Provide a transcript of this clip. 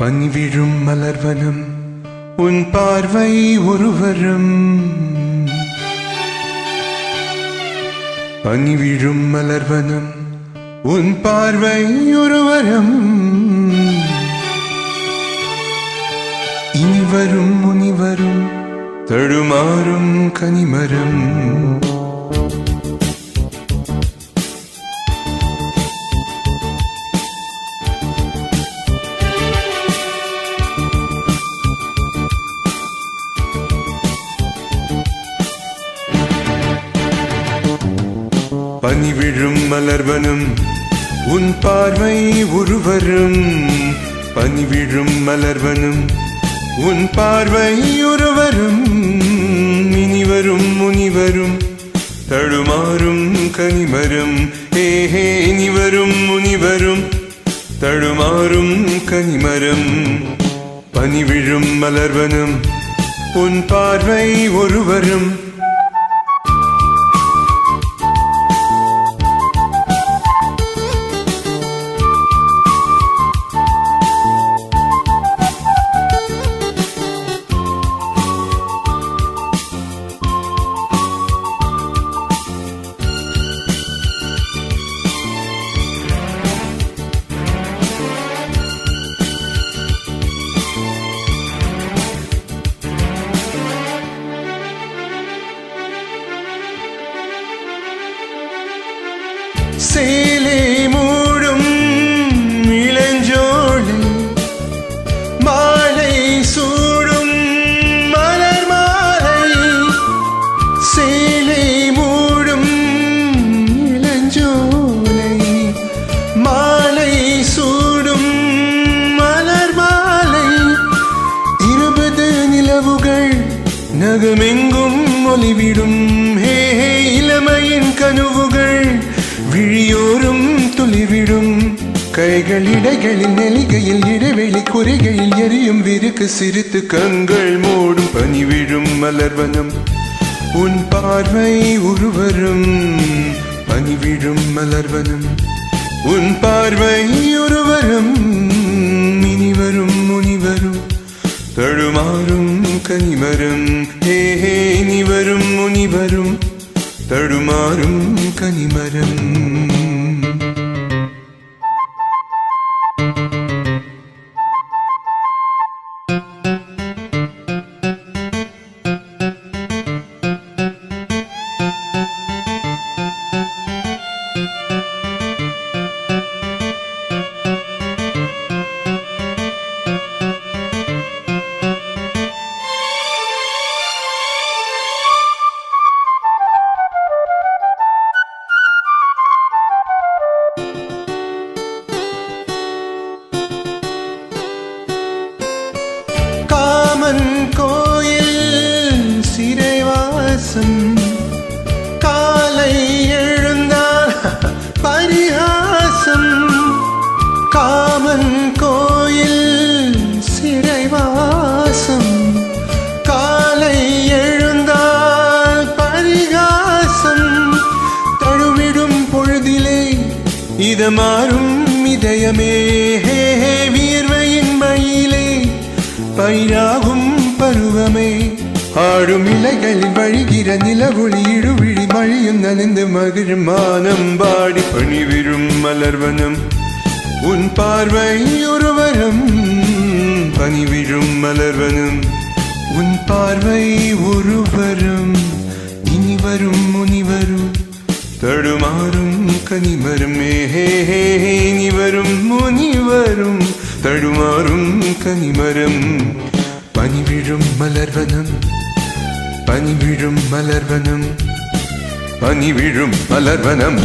பனிவிழும் மலர்வனம் உன் பார்வை ஒருவரும். பனிவிழும் மலர்வனம் உன் பார்வை ஒருவரும். இனிவரும் முனிவரும் தடுமாறும் கனிமரம். பனிவிழும் மலர்வனம் உன் பார்வை ஒருவரும். பனிவிழும் மலர்வனம் உன் பார்வை ஒருவரும். இனிவரும் முனிவரும் தடுமாறும் கனிமரம். ஏஹே இனிவரும் முனிவரும் தடுமாறும் கனிமரம். பனிவிழும் மலர்வனம் உன் பார்வை ஒருவரும். சேலே மூடும் இளஞ்சோலை மாலை சூடும் மலர் மாலை. சேலே மூடும் இளஞ்சோலை மாலை சூடும் மலர் மாலை. 20 நிலவுகள் நகமெங்கும் ஒளிவிடும். ஹே இளமையின் கனவுகள் விழியோரும் துளிவிடும். கைகள் இடைகளில் நெலிகையில் இடைவெளி குறைகளில் எரியும் விருக்கு சிரித்து கண்கள் மூடும். பனிவிழும் மலர்வனம் உன் பார்வை ஒருவரும். பனிவிழும் மலர்வனம் உன் பார்வை ஒருவரும். இனிவரும் முனிவரும் தடுமாறும் கனிமரம். ஏஹே இனிவரும் முனிவரும் தடுமாறும் கனிமரம். காமன் கோயில் சிறைவாசம். காலை எழுந்தால் பரிகாசம். காமன் கோயில் சிறைவாசம். காலை எழுந்தால் பரிகாசம். தழுவிடும் பொழுதிலே இதமாறும் இதயமே. வியர்வையின் மயிலே பயிராகும் பருவமே. ஆடும் இலைகளில் வழிகிற நிலவொளி இழுவிழி மழையும் நனைந்து மகிழும் மானம் பாடி. பனிவிழும் மலர்வனம் உன் பார்வை ஒருவரும். பனிவிழும் மலர்வனம் உன் பார்வை ஒருவரும். இனிவரும் முனிவரும் தடுமாறும் கனிமரம். ஏஹே இனிவரும் முனிவரும் தடுமாறும் கனிமரம். பனிவிழும் மலர்வனம் பனிவிழும் மலர்வனம் பனிவிழும் மலர்வனம்.